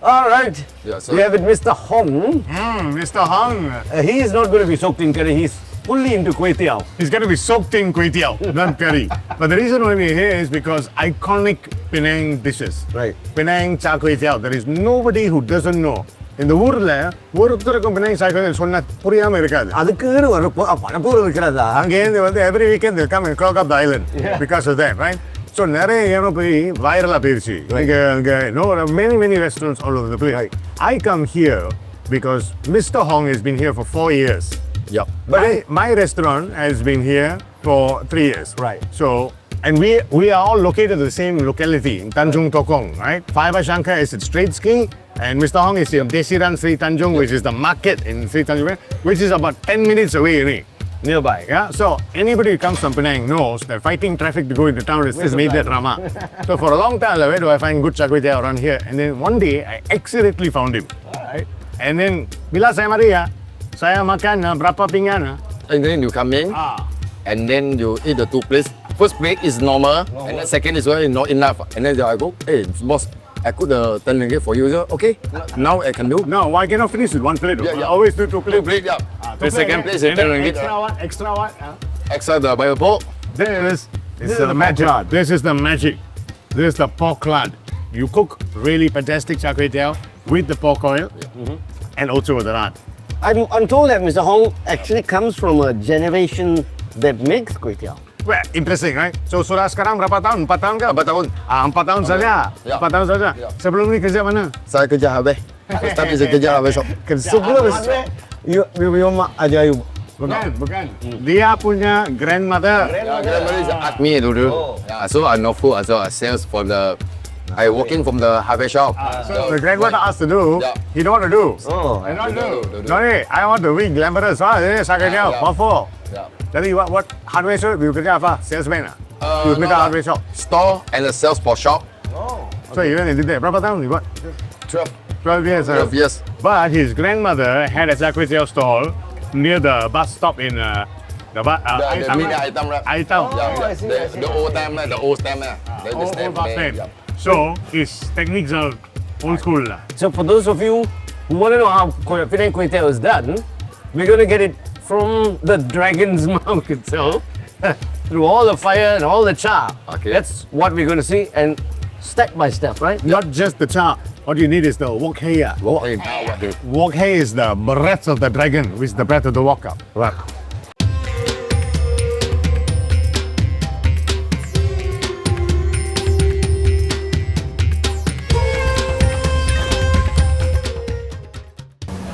All right. Yeah, so- We have it, Mr. Hong. Mr. Hong. He is not going to be soaked in curry. He's fully into Koay Teow. He's going to be soaked in Koay Teow, not curry. But the reason why we're here is because iconic Penang dishes. Right. Penang Char Koay Teow. There is nobody who doesn't know. இந்த ஊர்ல ஒருத்தருக்கும் Penang Char Koay Teow சொன்னா புரியாம இருக்காது. அதுக்குன்னு ஒரு பணப்பூர் இருக்கிறதா? அங்கேருந்து வந்து every weekend they come and clog up the island because of that, right? So நிறைய இடம் போய் வைரலா போயிருச்சு. Many restaurants all over the place. I come here because Mr. Hong has been here for 4 years. Yep. But my restaurant has been here for 3 years. Right. So, and we are all located in the same locality in Tanjung Tokong, right? Fiber Shankar is at Straight Ski, and Mr. Hong is in Desiran Sri Tanjung, which is the market in Sri Tanjung, which is about 10 minutes away, nearby. Yeah. So anybody who comes from Penang knows that fighting traffic to go into town is made that drama. So for a long time, where do I find good char kway teow around here? And then one day I accidentally found him. Alright. And then bila saya mari ya, saya makan berapa pinggan. And then you come in, and then you eat the 2 plates. First plate is normal, and the second is well, not enough. And then I go, hey, boss, I cook the 10 ringgit for you. Okay, now I can do. No, why cannot finish with 1 plate? Yeah. Always do 2 plates. 2 plate, yeah. The second plate is 10 ringgit. Extra what? Extra what? Extra the bio pork. This is the magic. This is the magic. This is the pork lard. You cook really fantastic char kway teow with the pork oil and also with the lard. I'm told that Mr. Hong actually comes from a generation that makes Koay Teow. Well, interesting, right? So sudah sekarang berapa tahun? 4 tahun ke? 4 tahun. 4 tahun saja. Ya. 4 tahun saja. Ya. Sebelum ni kerja mana? Saya kerja Harvey. Tapi saya kerja Harvey shop. Sebelum you ajaib. Bukan. Dia punya grandmother. Grandmother is army dulu. Yeah, so I know food, so I sales from the. I working from the Harvey shop. So the grandmother asked to do, Yeah. he don't want to do. Oh. I don't do. Do. No, I want to be glamorous. This is char kway teow. Yeah. What for? Yeah. Jadi what hardware shop? You kerja apa? Salesman ah? You make a hardware shop. Store and the sales for shop. So you went and did that. Berapa tahun you got? 12. 12 years. 12 years. But his grandmother had a char kway teow stall near the bus stop in The mini item wrap. Aitam. The old time, the old stamp. The Old stamp. bus stand. So his techniques are old school. So for those of you who want to know how Penang Koay Teow is done, we're going to get it from the dragon's mouth itself, through all the fire and all the char. Okay. That's what we're going to see, and step by step, right? Not just the char. What you need is the wok hei. Wok hei is the breath of the dragon, which is the breath of the wok. Right.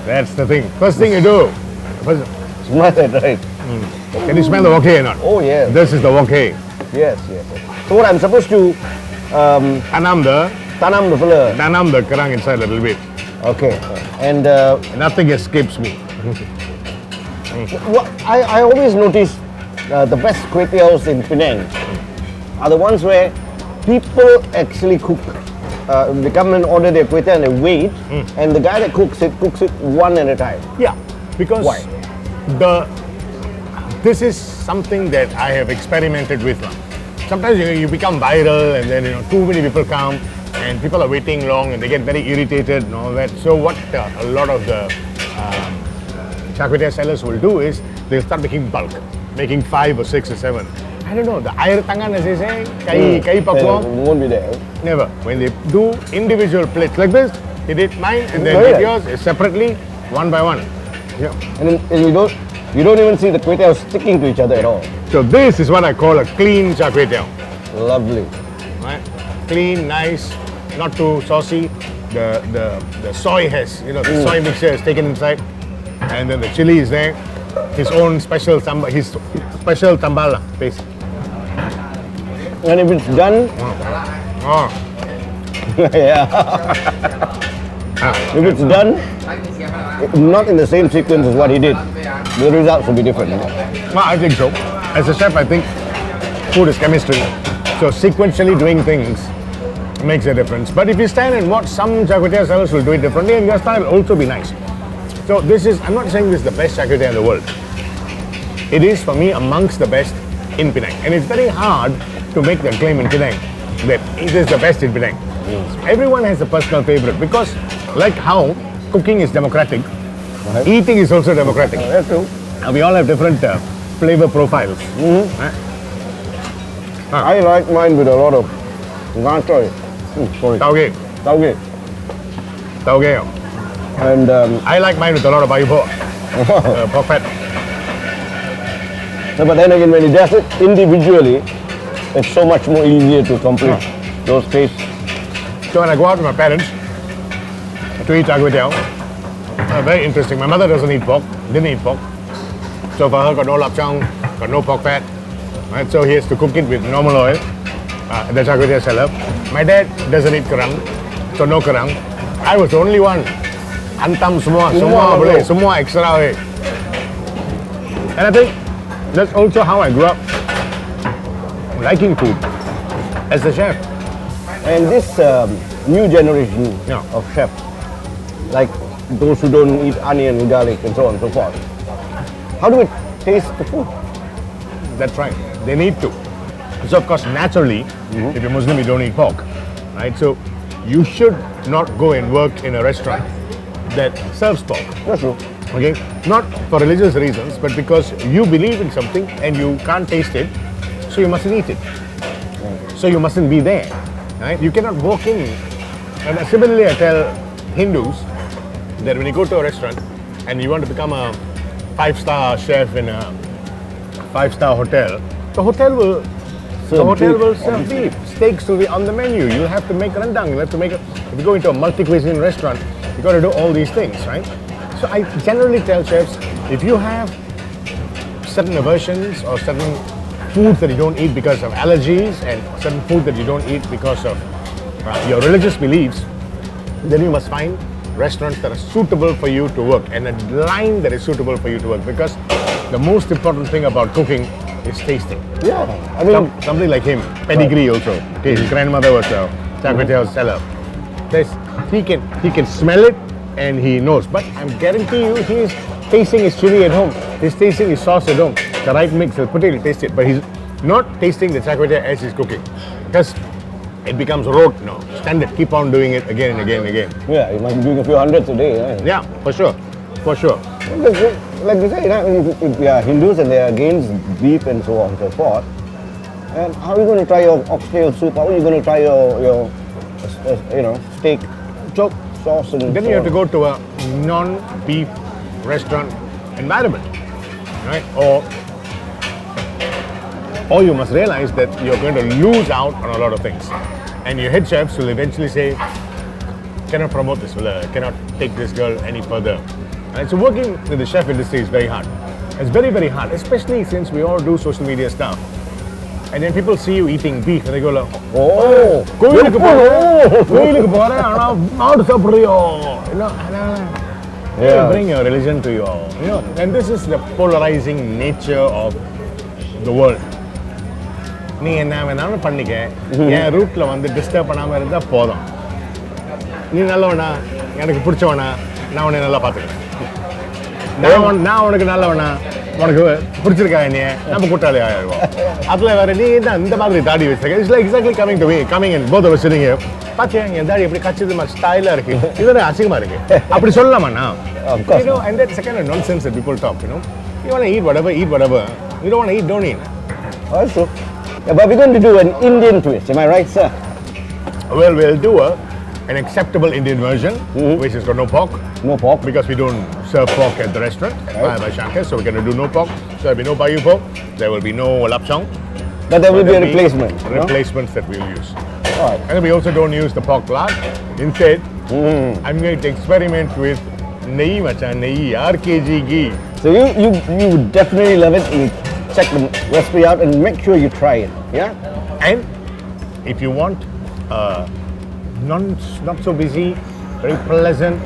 That's the thing. First thing you do. Smell it, right? Can you smell the wok hei or not? Oh, yeah. This is the wok hei. Yes. So what I'm supposed to Tanam the tanam the kerang inside a little bit. Okay. And Nothing escapes me. what I always notice the best Koay Teows in Penang are the ones where people actually cook. They come and order their Koay Teow and they wait, and the guy that cooks it one at a time. Yeah, because Why? This is something that I have experimented with. Sometimes you become viral and then too many people come and people are waiting long and they get very irritated and all that. So what a lot of the char kway teow sellers will do is they'll start making bulk, making 5 or 6 or 7. I don't know, the air tangan as they say, kai pakwa, Won't be there. never. When they do individual plates like this, he did mine and then Very did yours separately, one by one. Yeah. And then you don't even see the Koay Teow sticking to each other at all. So this is what I call a clean char kway teow. Lovely. Right? Clean, nice, not too saucy. The soy has, the soy mixture is taken inside, and then the chili is there. His own special sambal, his special sambal paste. And if it's done, Oh, yeah. If it's done, not in the same sequence as what he did, the results will be different. well, I think so. As a chef, I think food is chemistry. So sequentially doing things makes a difference. But if you stand and watch, some char kway teow sellers will do it differently, and your style will also be nice. So I'm not saying this is the best char kway teow in the world. It is, for me, amongst the best in Penang. And it's very hard to make the claim in Penang that it is the best in Penang. Everyone has a personal favorite because like how cooking is democratic, eating is also democratic. That's true. And we all have different flavor profiles. Right? I like mine with a lot of ngan choy. Sorry. Taugeh. Taugeh. Taugeh. And I like mine with a lot of bayupo, pork fat. so, but then again, when you does it individually, it's so much more easier to complete those tastes. So when I go out with my parents to eat Char Koay Teow, very interesting. My mother doesn't eat pork, didn't eat pork. So for her, got no lapchang, got no pork fat. Right? So he has to cook it with normal oil, the Char Koay Teow seller. My dad doesn't eat kerang, so no kerang. I was the only one. Antam semua boleh, semua extra way. And I think that's also how I grew up liking food as a chef. And this new generation Yeah. of chefs, like those who don't eat onion, garlic, and so on and so forth, how do we taste the food? That's right. They need to. So of course, naturally, if you're Muslim, you don't eat pork, right? So you should not go and work in a restaurant that serves pork. That's true. Okay, not for religious reasons, but because you believe in something and you can't taste it, so you mustn't eat it. So you mustn't be there, right? You cannot walk in. And similarly, I tell Hindus that when you go to a restaurant and you want to become a 5-star chef in a 5-star hotel, the hotel will serve beef. Steaks will be on the menu. You have to make rendang. You have to make. If you go into a multi-cuisine restaurant, you got to do all these things, right? So I generally tell chefs, if you have certain aversions or certain foods that you don't eat because of allergies and certain food that you don't eat because of your religious beliefs, then you must find restaurants that are suitable for you to work and a line that is suitable for you to work, because the most important thing about cooking is tasting. Yeah, I mean, Somebody like him, pedigree also. Okay, his grandmother was a Char Koay Teow seller. He can smell it and he knows. But I'm guarantee you, he's tasting his chili at home. He's tasting his sauce at home. The right mix, he'll put it, he'll taste it. But he's not tasting the Char Koay Teow as he's cooking, because it becomes rote now, standard. Keep on doing it again and again and again. yeah, you must be doing a few hundreds a day, right? Yeah, for sure, for sure. Like you say, if we are Hindus and they are against beef and so on and so forth, and how are you going to try your oxtail soup? How are you going to try your steak So sauce and then so you have to on? go to a non-beef restaurant environment, right? Or you must realize that you're going to lose out on a lot of things. And your head chefs will eventually say, cannot promote this fella, cannot take this girl any further. Right? So working in the chef industry is very hard. It's very, very hard, especially since we all do social media stuff. And then people see you eating beef and they go like, Oh, கோயிலுக்கு போறேன் ஆனா மாடு சாப்பிடுறியோ bring your religion to your, and this is the polarizing nature of the world. நீ என்ன வேணாலும் பண்ணிக்க, என் ரூட்ல வந்து டிஸ்டர்ப் பண்ணாம இருந்தா போதும். நீ நல்லவனா, எனக்கு பிடிச்சவனா, நான் உன்னை நல்லா பார்த்துக்கிறேன். நான் உனக்கு நல்லவனா, உனக்கு பிடிச்சிருக்கா என்னைய, நம்ம கூட்டாளி ஆயிடுவோம். அதுல வேற நீ தான் இந்த மாதிரி தாடி வச்சிருக்க. It's like exactly coming in both of us sitting here. பாத்தியா என் தாடி எப்படி கச்சிது மாதிரி ஸ்டைலா இருக்கு. இதுதான் அசிங்கமா இருக்கு. அப்படி சொல்லலாமா? Of course. And that's the kind of nonsense that people talk, You want to eat whatever, eat whatever. You don't want to eat, don't eat. that's true. Yeah, but we're going to do an Indian twist, am I right, sir? Well, we'll do an acceptable Indian version, which has got no pork. No pork. Because we don't serve pork at the restaurant by Shankar, so we're going to do no pork. So there'll be no bayu pork, there will be no lapchang. But there will be a replacement. Replacements that we'll use. Alright. And then we also don't use the pork lard. Instead, I'm going to experiment with nehi machan, nehi, RKG ghee. So you would definitely love it. You check the recipe out and make sure you try it. Yeah? And if you want not so busy, very pleasant,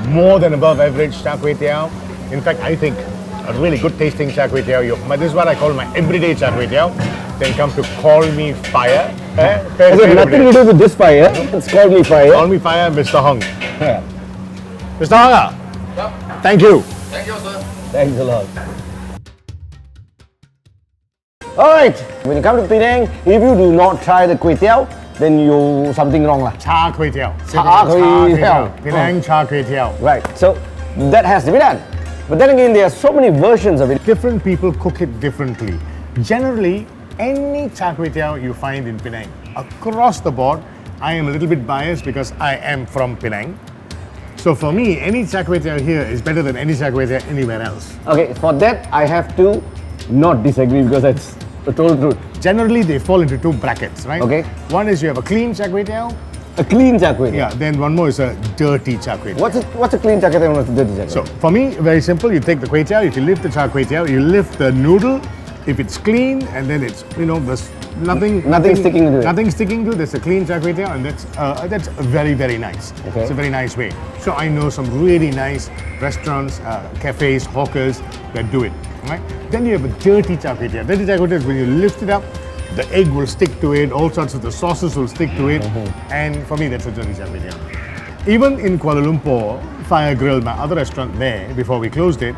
more than above average Char Koay Teow. In fact, I think a really good tasting Char Koay Teow, this is what I call my everyday Char Koay Teow, then come to Call Me Fire. It has nothing to do with this fire. It's called me fire. Call Me Fire, Mr. Hong. Yeah. Mr. Hong, thank you. Thank you, sir. Thanks a lot. Alright, when you come to Penang, if you do not try the Kway Teow, then you something wrong lah. Char Koay Teow. Char Koay Teow. Penang Char Koay Teow. Right. So that has to be done. But then again, there are so many versions of it. Different people cook it differently. Generally, any Char Koay Teow you find in Penang, across the board, I am a little bit biased because I am from Penang. So for me, any Char Koay Teow here is better than any Char Koay Teow anywhere else. Okay, for that I have to not disagree because that's the total truth. Generally, they fall into two brackets, right? Okay. One is you have a clean Char Koay Teow. A clean Char Koay Teow. Yeah. Then one more is a dirty Char Koay Teow. What's a clean Char Koay Teow and what's a dirty Char Koay So Teow? for me, very simple. You take the Kway Teow. If you lift the Char Koay Teow, you lift the noodle. If it's clean and then it's there's nothing sticking to it. Nothing sticking to it. There's a clean Char Koay Teow, and that's very, very nice. Okay. It's a very nice way. So I know some really nice restaurants, cafes, hawkers that do it. Right? Then you have a dirty Char Koay Teow. Dirty Char Koay Teow is when you lift it up, the egg will stick to it. All sorts of the sauces will stick to it, and for me that's a dirty Char Koay Teow. Even in Kuala Lumpur, Fire Grill, my other restaurant there, before we closed it,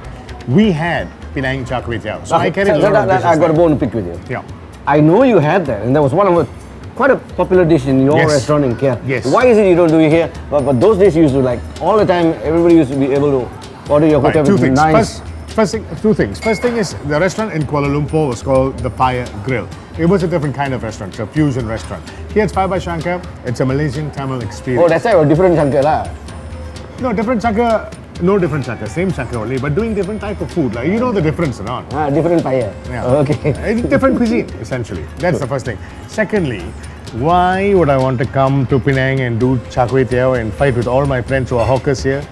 we had Penang Char Koay Teow. So I carried a lot of dishes I got a there. bone to pick with you. Yeah. I know you had that, and that was one of quite a popular dish in your Yes. restaurant in KL. Yes. Why is it you don't do it here? But those days you used to like all the time. Everybody used to be able to order your Right, hotel two with things. nice. Two things. First thing is the restaurant in Kuala Lumpur was called the Fire Grill. It was a different kind of restaurant, it's a fusion restaurant. Here it's Fire by Shankar. It's a Malaysian Tamil experience. Oh, that's why a different Shankar lah. No, different Shankar. No different Shankar, same Shankar only, but doing different type of food. Like you know the difference or not? Different fire. Yeah. Okay. It's different cuisine, essentially. That's the first thing. Secondly, why would I want to come to Penang and do Char Koay Teow and fight with all my friends who are hawkers here?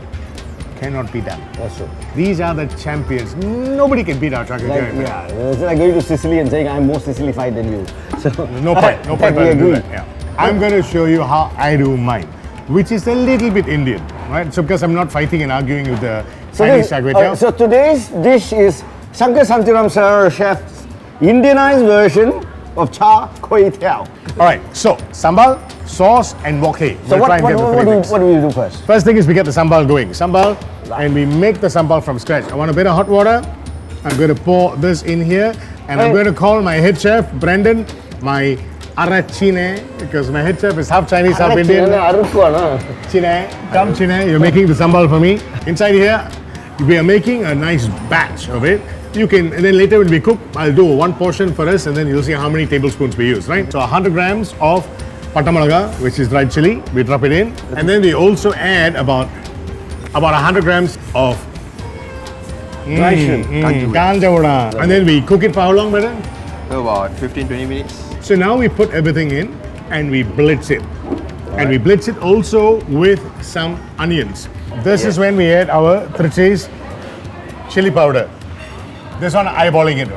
Cannot be done. That's true. These are the champions. Nobody can beat our Char Koay Like, Teow. yeah, it's like going to Sicily and saying I'm more Sicilified than you. So No point. No point. we to do agree. that. Yeah. I'm going to show you how I do mine, which is a little bit Indian, right? So because I'm not fighting and arguing with the Chinese Char Koay Teow. So today's dish is Shankar and Ram chef's Indianized version of Char Koay Teow. All right. So sambal, sauce, and wok hei. So We'll try and get the three things. what do we do first? First thing is we get the sambal going. Sambal, and we make the sambal from scratch. I want a bit of hot water. I'm going to pour this in here, and I'm Hey. going to call my head chef, Brandon, my arachine, because my head chef is half Chinese, half Indian. Chine, come Chine, you're making the sambal for me. Inside here, we are making a nice batch of it. You can, and then later when we cook, I'll do one portion for us, and then you'll see how many tablespoons we use, right? So 100 grams of patamalaga, which is dried chili, we drop it in, and then we also add about 100 grams of Dry shrimp. kanjavada. And then we cook it for how long, brother? About 15-20 minutes. So now we put everything in and we blitz it. And we blitz it also with some onions. This is when we add our Trichis chili powder. This one eyeballing it.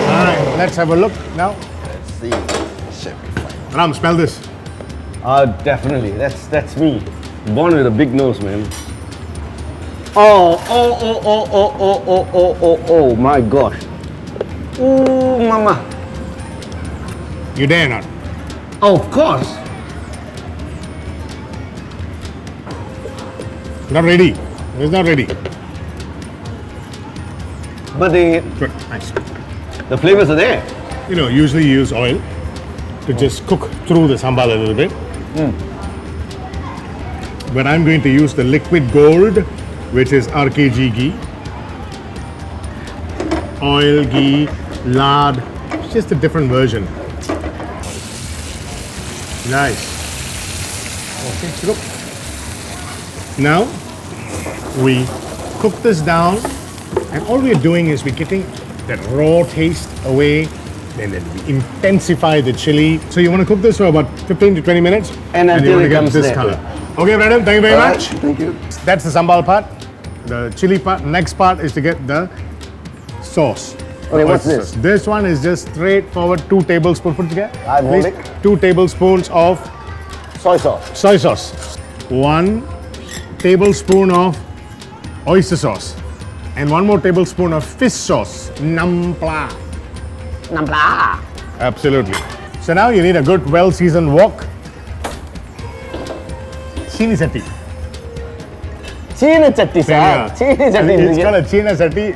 Alright, let's have a look now. Let's see. Should be fine. Ram, smell this. Definitely. That's me. Born with a big nose, man. Oh, my gosh. Ooh, mama. You dare not. Oh, of course. Not ready. It's not ready. But Good, nice. the flavors are there. You know, usually you use oil to just cook through the sambal a little bit. But I'm going to use the liquid gold, which is RKG ghee. Oil, ghee, lard. It's just a different version. Nice. Okay, so now we cook this down, and all we're doing is we're getting that raw taste away, and then we intensify the chili. So you want to cook this for about 15 to 20 minutes, And you until want to it get comes this there. color. Okay, Brandon, thank you very All right, much. thank you. That's the sambal part. The chili part. Next part is to get the sauce. Okay, what's Oyster this? sauce. This one is just straightforward 2 tablespoons. Put it together. I want Please. it. 2 tablespoons of Soy sauce. soy sauce. 1 tablespoon of oyster sauce. And 1 more tablespoon of fish sauce. Nampla. Nampla. Absolutely. So now you need a good, well-seasoned wok. Chini sati. Chini chatti, sir. Chini It's called chatti. a china sati.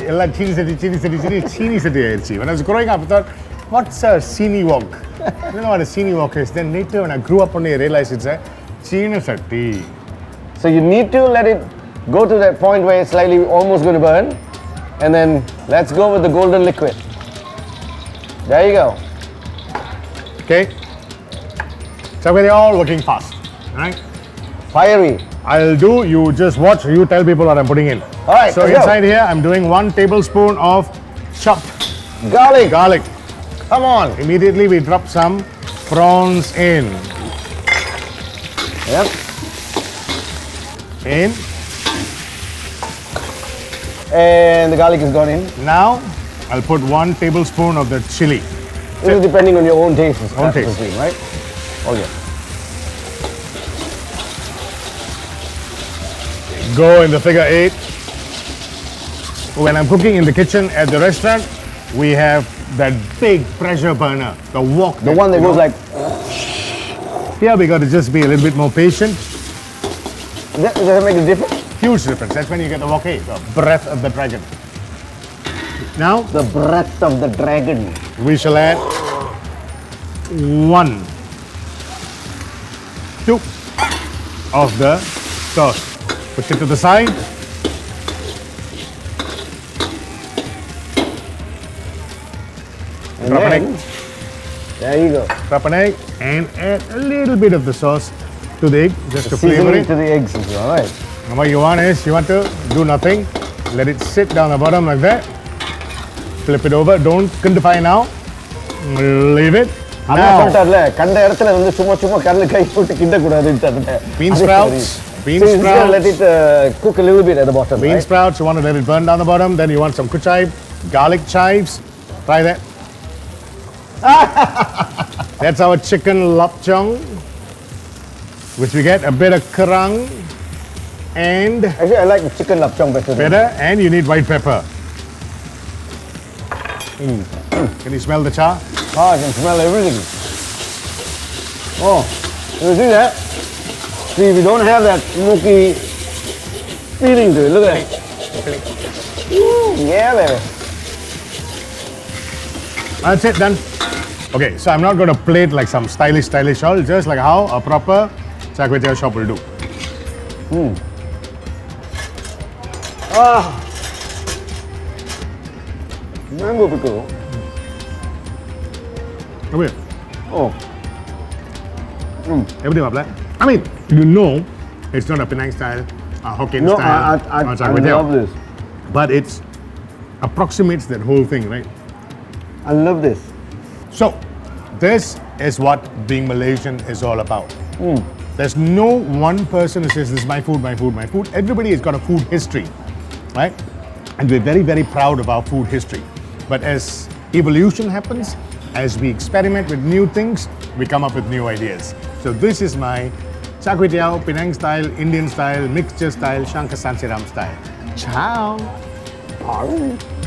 Chini sati. When I was growing up, I thought, what's a chini wok? You know what a Sini wok is? Then later when I grew up only I realized it's a China satti. So you need to let it go to that point where it's slightly almost going to burn. And then let's go with the golden liquid. There you go. Okay? So we're all working fast, right? Fiery. I'll do, you just watch, you tell people what I'm putting in. All right, So let's go. inside here, I'm doing 1 tablespoon of chopped Garlic. garlic. Come on. Immediately we drop some prawns in. Yep. In. And the garlic is gone in. Now, I'll put 1 tablespoon of the chili. This is depending on your own taste. Own taste. Right? Oh yeah. Go in the figure 8. When I'm cooking in the kitchen at the restaurant, we have that big pressure burner, the wok. The one that goes like, Here we got to just be a little bit more patient. does that make a difference? Huge difference. That's when you get the wok hei, the breath of the dragon. Now, The breath of the dragon. we shall add 1 scoop of the sauce. Put it to the side. And Drop an then, egg. there you go. Drop an egg and add a little bit of the sauce to the egg just to flavor Seasoning it. to the eggs as well, right? And what you want is, you want to do nothing. Let it sit down the bottom like that. Flip it over. Don't contify now. Leave it. Anna Now, சொல்லிட்டார்ல கண்ட இடத்துல வந்து சும்மா சும்மா கண்ணு கை போட்டு கிண்ட கூடாதுன்னு Bean sprouts. Bean So you just sprouts. let it cook a little bit at the bottom, bean right? sprouts, you want to let it burn down the bottom. Then you want some kuchai, garlic chives. Try that. That's our chicken lapchong, which we get a bit of kerang and Actually, I like the chicken lapchong better. better, and you need white pepper. Can you smell the char? Oh, I can smell everything. Oh, you see that? See, we don't have that smoky feeling to it. Look at that. Ooh, yeah, baby. That's it, done. Okay, so I'm not going to plate like some stylish all, just like how a proper Char Koay Teow shop will do. Mango pickle. Come here. Oh, Everything up there. I mean, you know, it's not a Penang style, a Hokkien no, style, I Char Koay Teow, love this. but it's approximates that whole thing, right? I love this. So, this is what being Malaysian is all about. There's no one person who says, this is my food, my food, my food. Everybody has got a food history, right? And we're very, very proud of our food history. But as evolution happens, as we experiment with new things, we come up with new ideas. So this is my Char Koay Teow, Penang style, Indian style, mixture style, Shankar and Ram style. Ciao! All right.